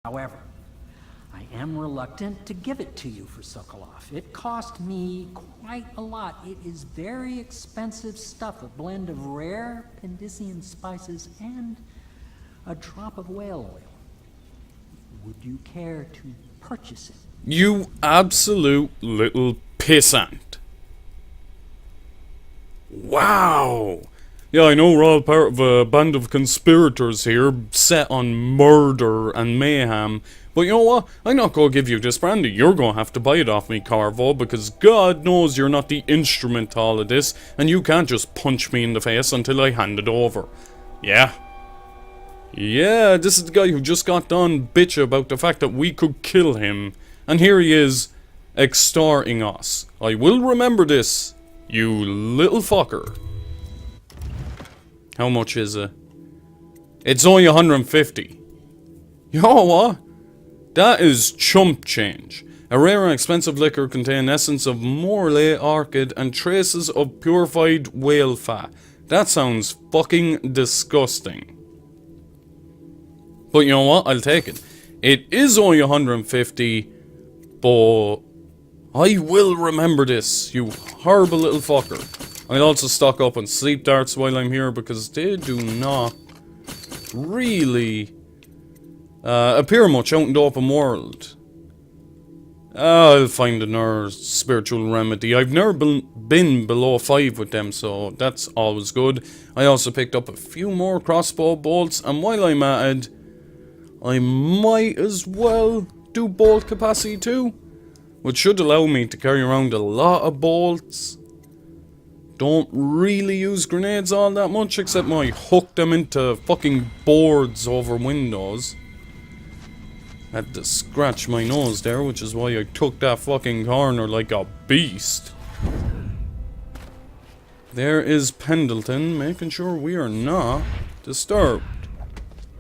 However, I am reluctant to give it to you for Sokolov. It cost me quite a lot. It is very expensive stuff, a blend of rare Pendician spices and a drop of whale oil. Would you care to purchase it? You absolute little pissant. Wow. Yeah, I know we're all part of a band of conspirators here, set on murder and mayhem. But you know what? I'm not gonna give you this brandy. You're gonna have to buy it off me, Carvo, because God knows you're not the instrument to all of this, and you can't just punch me in the face until I hand it over. Yeah? Yeah, this is the guy who just got done bitch about the fact that we could kill him. And here he is, extorting us. I will remember this, you little fucker. How much is it? It's only 150. You know what? That is chump change. A rare and expensive liquor containing essence of Morlaix orchid and traces of purified whale fat. That sounds fucking disgusting. But you know what? I'll take it. It is only 150, but I will remember this, you horrible little fucker. I'll also stock up on sleep darts while I'm here because they do not really appear much out in the open world. I'll find another spiritual remedy. I've never been below 5 with them, so that's always good. I also picked up a few more crossbow bolts, and while I'm at it, I might as well do bolt capacity too, which should allow me to carry around a lot of bolts. Don't really use grenades all that much, except when I hook them into fucking boards over windows. Had to scratch my nose there, which is why I took that fucking corner like a beast. There is Pendleton, making sure we are not disturbed.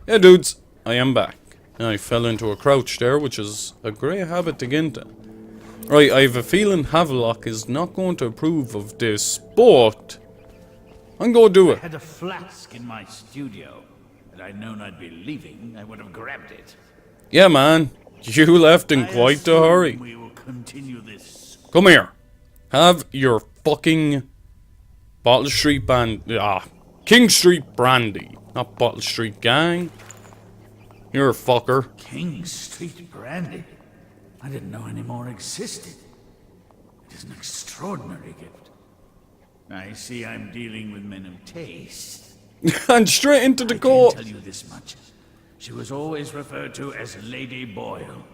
Hey dudes, I am back. I fell into a crouch there, which is a great habit to get into. Right, I have a feeling Havelock is not going to approve of this, but I'm going to do it. I had a flask in my studio. Had I known I'd be leaving, I would have grabbed it. Yeah, man. You left in quite a hurry. We will continue this. Come here. Have your fucking Bottle Street King Street brandy. Not Bottle Street gang. You're a fucker. King Street brandy? I didn't know any more existed. It is an extraordinary gift. I see I'm dealing with men of taste. And straight into the I court. can tell you this much. She was always referred to as Lady Boyle.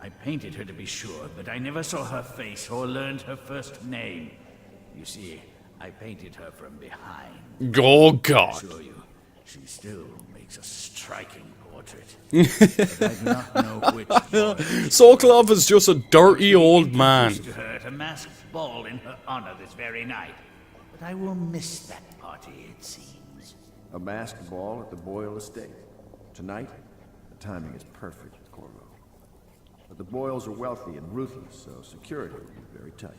I painted her to be sure, but I never saw her face or learned her first name. You see, I painted her from behind. Oh, God. I assure you, she still makes a striking portrait. But I do not know which Sokolov is just a dirty old man. to her at a masked ball in her honor this very night. But I will miss that party, it seems. A masked ball at the Boyle estate. Tonight, the timing is perfect, Corvo. But the Boyles are wealthy and ruthless, so security will be very tight.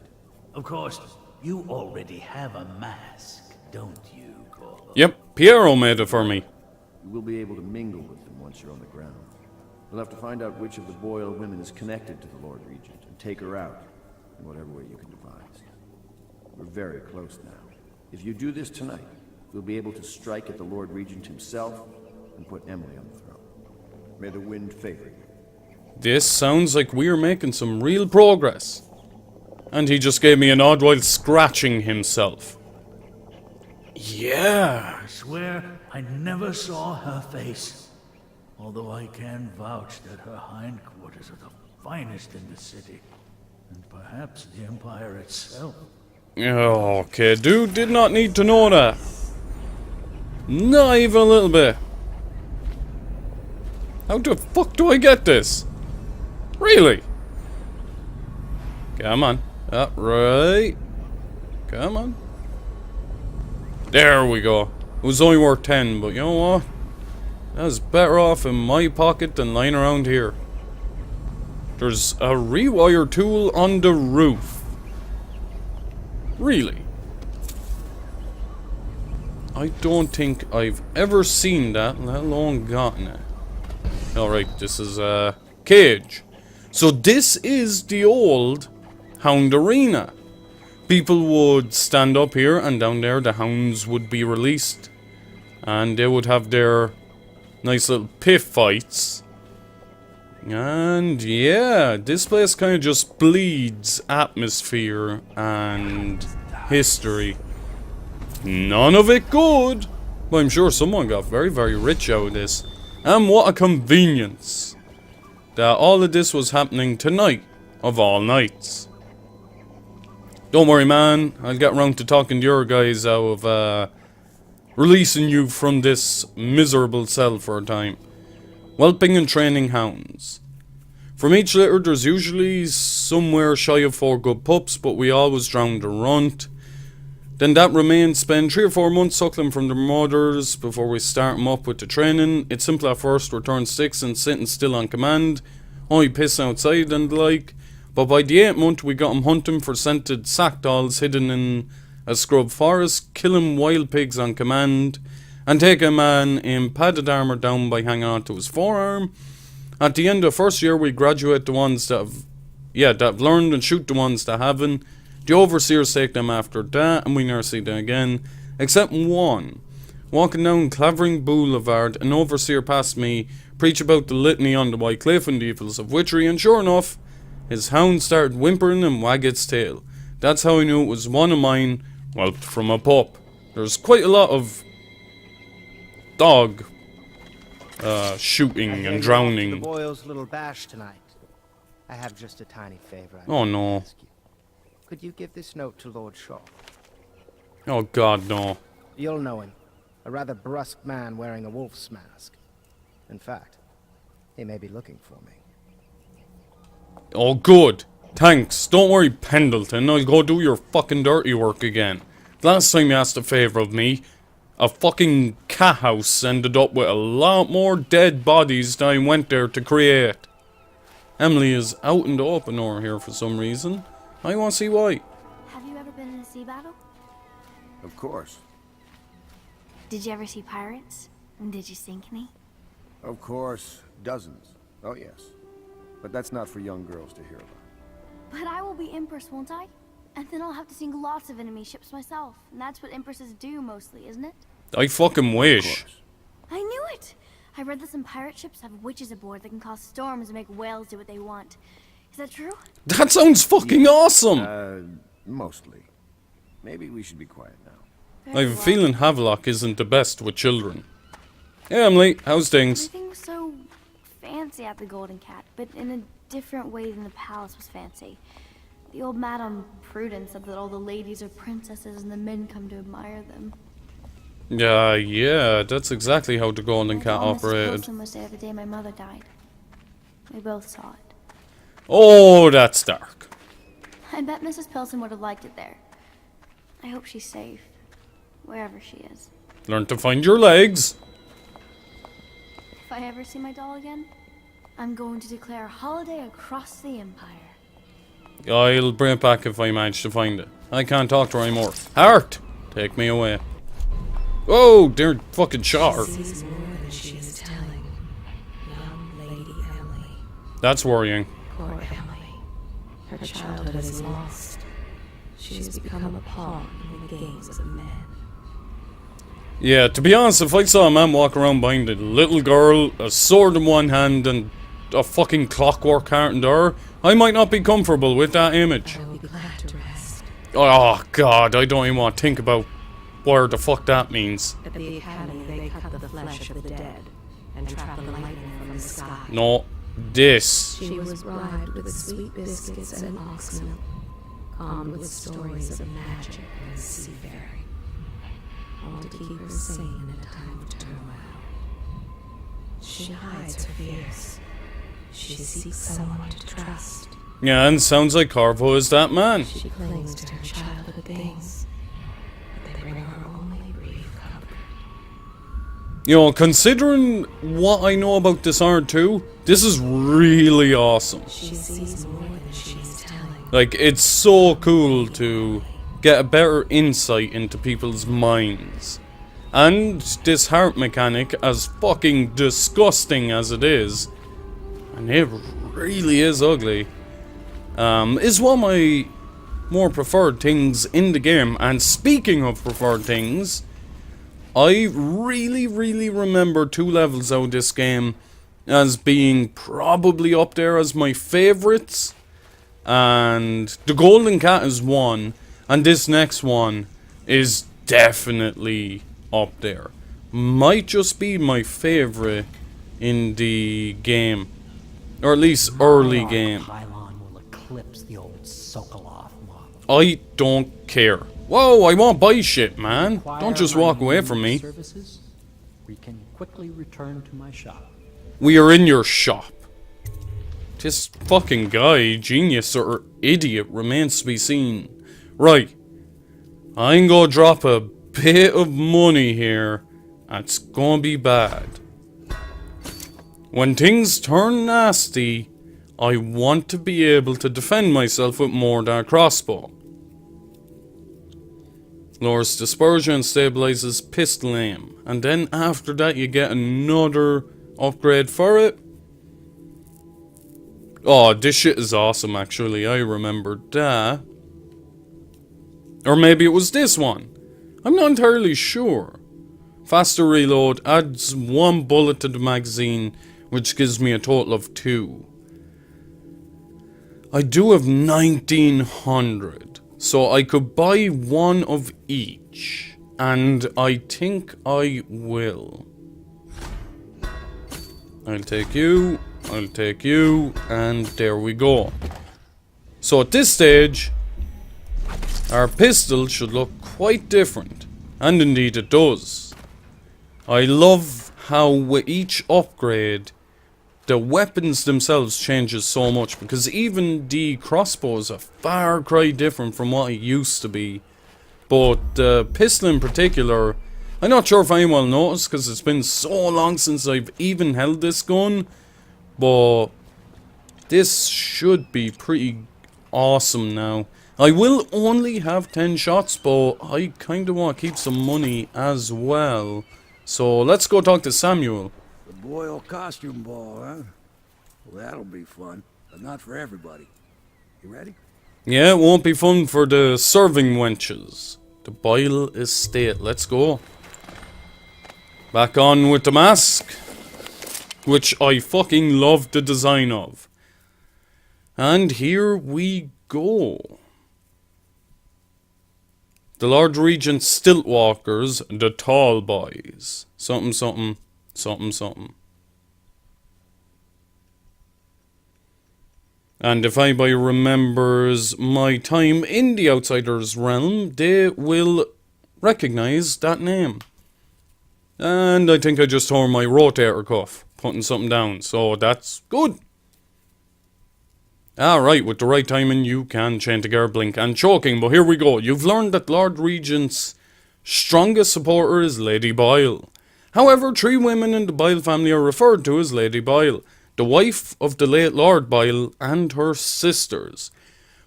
Of course, you already have a mask, don't you, Corvo? Yep, Piero made it for me. You will be able to mingle with them once you're on the ground. We'll have to find out which of the Boyle women is connected to the Lord Regent and take her out in whatever way you can devise. We're very close now. If you do this tonight, we'll be able to strike at the Lord Regent himself and put Emily on the throne. May the wind favor you. This sounds like we're making some real progress. And he just gave me a nod while scratching himself. Yeah. I swear I never saw her face. Although I can vouch that her hindquarters are the finest in the city. And perhaps the Empire itself. Okay, dude did not need to know that. Not even a little bit. How the fuck do I get this? Really? Come on. Right. Come on. There we go. It was only worth 10, but you know what? That was better off in my pocket than lying around here. There's a rewire tool on the roof. Really? I don't think I've ever seen that, let alone gotten it. Alright, this is a cage. So this is the old Hound Arena. People would stand up here, and down there the hounds would be released. And they would have their nice little pit fights. And yeah, this place kind of just bleeds atmosphere and history. None of it good, but I'm sure someone got very, very rich out of this. And what a convenience that all of this was happening tonight, of all nights. Don't worry, man, I'll get round to talking to your guys out of releasing you from this miserable cell for a time. Whelping and training hounds. From each litter there's usually somewhere shy of 4 good pups, but we always drown the runt. Then that remains spend 3 or 4 months suckling from their mothers before we start them up with the training. It's simple at first, return sticks and sitting still on command, only piss outside and the like. But by the 8th month we got them hunting for scented sack dolls hidden in a scrub forest, killing wild pigs on command, and take a man in padded armour down by hanging on to his forearm. At the end of the first year we graduate the ones that have learned and shoot the ones that haven't. The overseers take them after that, and we never see them again, except one. Walking down Clavering Boulevard, an overseer passed me, preach about the litany on the White Cliff and the evils of witchery, and sure enough, his hound started whimpering and wag its tail. That's how I knew it was one of mine, whelped from a pup. There's quite a lot of dog shooting and drowning. The Boyle's little bash tonight. I have just a tiny favor. Oh no. Could you give this note to Lord Shaw? Oh god, no. You'll know him. A rather brusque man wearing a wolf's mask. In fact, he may be looking for me. Oh good. Thanks. Don't worry, Pendleton. I'll go do your fucking dirty work again. Last time you asked a favour of me, a fucking cat house ended up with a lot more dead bodies than I went there to create. Emily is out in the open over here for some reason. I want to see why. Have you ever been in a sea battle? Of course. Did you ever see pirates? And did you sink any? Of course. Dozens. Oh, yes. But that's not for young girls to hear about. But I will be Empress, won't I? And then I'll have to sink lots of enemy ships myself. And that's what Empresses do mostly, isn't it? I fucking wish. I knew it! I read that some pirate ships have witches aboard that can cause storms and make whales do what they want. Is that true? That sounds fucking awesome! Mostly. Maybe we should be quiet now. I have a feeling Havelock isn't the best with children. Hey Emily, how's things? Everything was so fancy at the Golden Cat, but in a different way than the palace was fancy. The old Madame Prudence said that all the ladies are princesses and the men come to admire them. Yeah, that's exactly how the Golden Cat operated. Mrs. Pilson was there the day my mother died. We both saw it. Oh, that's dark. I bet Mrs. Pilson would have liked it there. I hope she's safe, wherever she is. Learn to find your legs. If I ever see my doll again, I'm going to declare a holiday across the Empire. I'll bring it back if I manage to find it. I can't talk to her anymore. Heart! Take me away. Whoa, dear fucking shot her. Sees more than she is telling. Young Lady Emily. That's worrying. Poor Emily. Her childhood is lost. She has become a pawn in the games of men. Yeah, to be honest, if I saw a man walk around behind a little girl, a sword in one hand, and a fucking clockwork heart in the other, I might not be comfortable with that image. I will be glad to rest. Oh god, I don't even want to think about where the fuck that means. At the academy, they cut the flesh of the dead and trap the lightning from the sky. No, this. She was bribed with sweet biscuits and ox milk, calmed with stories of magic and seafaring, all to keep her sane in a time of turmoil. She hides her fears. She seeks someone to trust. Yeah, and sounds like Carvo is that man. She clings to her childhood things, but they bring her only brief comfort. You know, considering what I know about Dishonored 2, this is really awesome. She sees more than she is telling. Like, it's so cool to get a better insight into people's minds. And this heart mechanic, as fucking disgusting as it is, and it really is ugly, is one of my more preferred things in the game. And speaking of preferred things, I really remember 2 levels out of this game as being probably up there as my favorites. And the Golden Cat is one, and this next one is definitely up there. Might just be my favorite in the game, or at least early game. Pylon will eclipse the old Sokolov model. I don't care. Whoa, I won't buy shit, man. Don't just walk away from me. Services, we can quickly return to my shop. We are in your shop. This fucking guy, genius or idiot, remains to be seen. Right. I'm gonna drop a bit of money here. It's gonna be bad. When things turn nasty, I want to be able to defend myself with more than a crossbow. Lowers dispersion and stabilizes pistol aim. And then after that you get another upgrade for it. Oh, this shit is awesome actually. I remember that. Or maybe it was this one. I'm not entirely sure. Faster reload adds 1 bullet to the magazine, which gives me a total of 2. I do have 1900, so I could buy 1 of each, and I think I will. I'll take you, and there we go. So at this stage, our pistol should look quite different, and indeed it does. I love how with each upgrade, the weapons themselves changes so much, because even the crossbow is a far cry different from what it used to be. But the pistol in particular, I'm not sure if anyone will notice because it's been so long since I've even held this gun, but this should be pretty awesome now. I will only have 10 shots, but I kind of want to keep some money as well. So let's go talk to Samuel. The Boyle costume ball, huh? Well, that'll be fun, but not for everybody. You ready? Yeah, it won't be fun for the serving wenches. The Boyle estate. Let's go. Back on with the mask, which I fucking love the design of. And here we go. The Lord Regent Stiltwalkers, the tall boys. Something, something, something, something. And if anybody remembers my time in the Outsiders realm, they will recognize that name. And I think I just tore my rotator cuff, putting something down, so that's good. Alright, with the right timing you can chain together blink and choking, but here we go. You've learned that Lord Regent's strongest supporter is Lady Boyle. However, 3 women in the Boyle family are referred to as Lady Boyle, the wife of the late Lord Boyle and her sisters.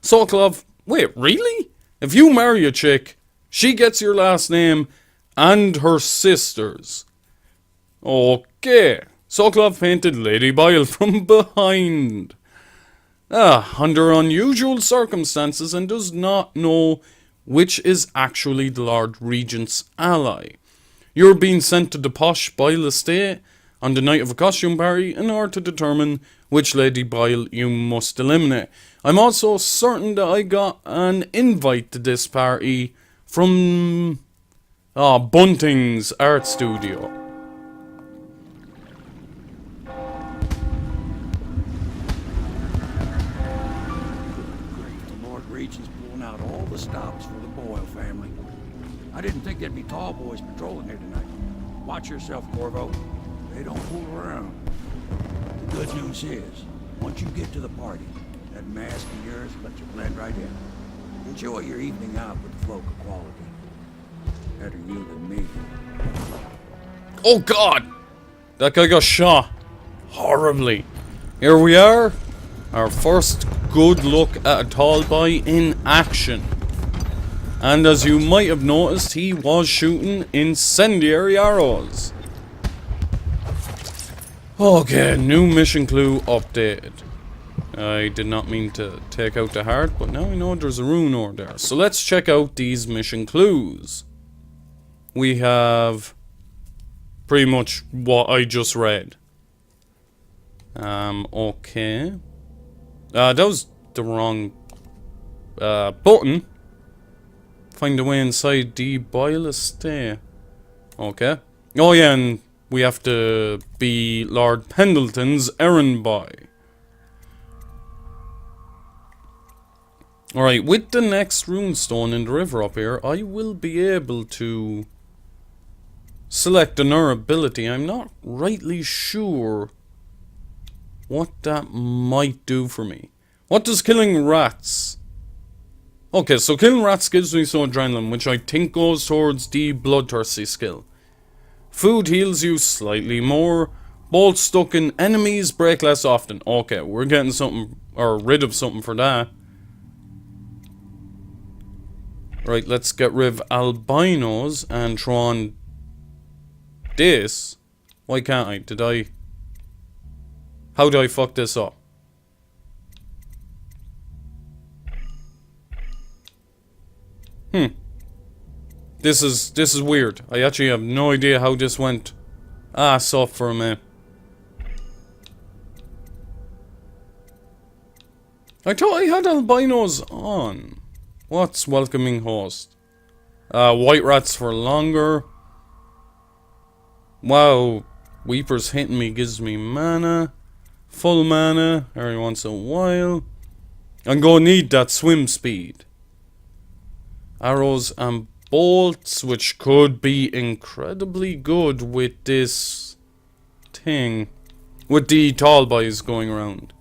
Sokolov, wait, really? If you marry a chick, she gets your last name and her sisters. Okay, Sokolov painted Lady Boyle from behind. Under unusual circumstances and does not know which is actually the Lord Regent's ally. You're being sent to the posh Boyle estate on the night of a costume party in order to determine which Lady Boyle you must eliminate. I'm also certain that I got an invite to this party from Bunting's art studio. The Lord Regent's pulling out all the stops for the Boyle family. I didn't think there'd be tall boys patrolling here tonight. Watch yourself, Corvo. They don't fool around. The good news is, once you get to the party, that mask of yours lets you blend right in. Enjoy your evening out with the folk of quality. Better you than me. Oh god! That guy got shot. Horribly. Here we are. Our first good look at a tall boy in action. And as you might have noticed, he was shooting incendiary arrows. Okay, new mission clue updated. I did not mean to take out the heart, but now I know there's a rune over there. So let's check out these mission clues. We have pretty much what I just read. Okay. That was the wrong button. Find a way inside the Boyle estate. Okay. Oh yeah, and we have to be Lord Pendleton's errand boy. Alright, with the next runestone in the river up here, I will be able to select another ability. I'm not rightly sure what that might do for me. What does killing rats? Okay, so killing rats gives me some adrenaline, which I think goes towards the bloodthirsty skill. Food heals you slightly more. Bolts stuck in enemies break less often. Okay, we're getting something, or rid of something for that. Right, let's get rid of albinos and throw on this. Why can't I? How do I fuck this up? This is weird. I actually have no idea how this went ass up for a minute. I thought I had albinos on. What's welcoming host? White rats for longer. Wow. Weepers hitting me gives me mana. Full mana every once in a while. I'm gonna need that swim speed. Arrows and bolts, which could be incredibly good with this thing. With the tall boys going around.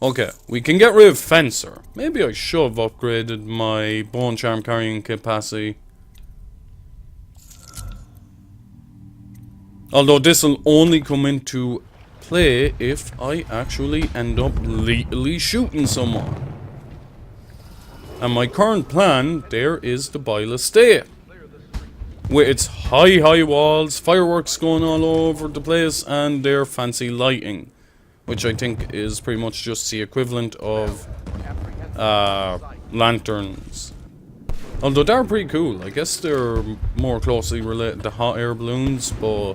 Okay, we can get rid of Fencer. Maybe I should have upgraded my bone charm carrying capacity. Although this will only come into play if I actually end up lethally shooting someone. And my current plan, there is the Boyle estate. With its high walls, fireworks going all over the place, and their fancy lighting. Which I think is pretty much just the equivalent of lanterns. Although they're pretty cool. I guess they're more closely related to hot air balloons, but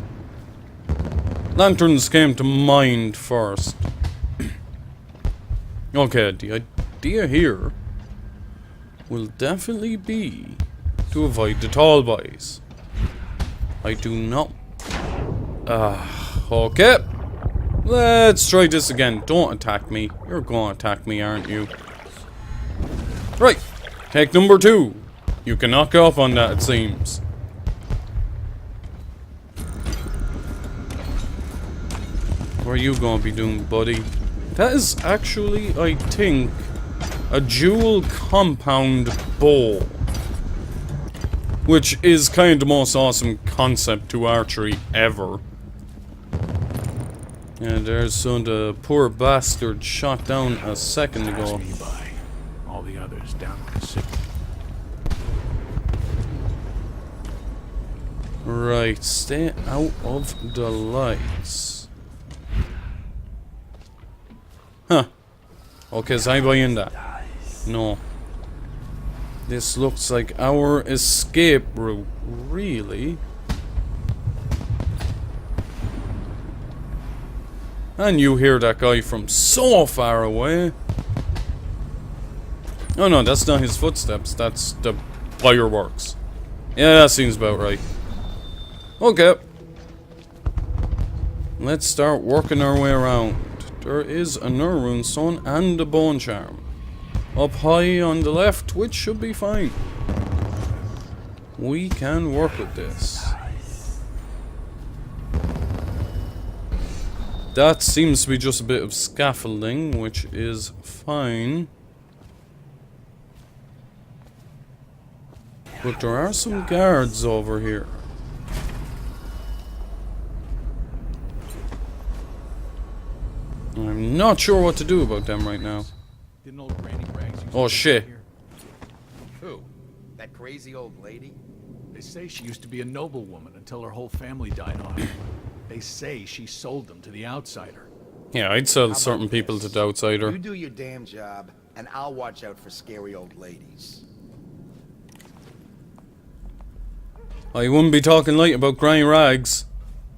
lanterns came to mind first. Okay, the idea here will definitely be to avoid the tall boys. I do not... okay. Let's try this again. Don't attack me. You're gonna attack me, aren't you? Right. Take number 2. You can knock off on that, it seems. What are you gonna be doing, buddy? That is actually, I think, a dual compound bow. Which is kind of the most awesome concept to archery ever. And there's some the poor bastard shot down a second ago. Pass me by. All the others down at the city. Right, stay out of the lights. Huh. Okay, is anybody in that? No. This looks like our escape route, really. And you hear that guy from so far away. Oh no, that's not his footsteps, that's the fireworks. Yeah, that seems about right. Okay. Let's start working our way around. There is another runestone and a bone charm. Up high on the left, which should be fine. We can work with this. That seems to be just a bit of scaffolding, which is fine. But there are some guards over here. I'm not sure what to do about them right now. Oh shit. Who? That crazy old lady? They say she used to be a noblewoman until her whole family died on her. They say she sold them to the outsider. Yeah, I'd sell certain people to the outsider. You do your damn job, and I'll watch out for scary old ladies. I wouldn't be talking light about Granny Rags.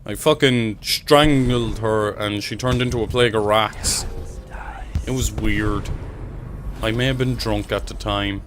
I fucking strangled her and she turned into a plague of rats. It was weird. I may have been drunk at the time.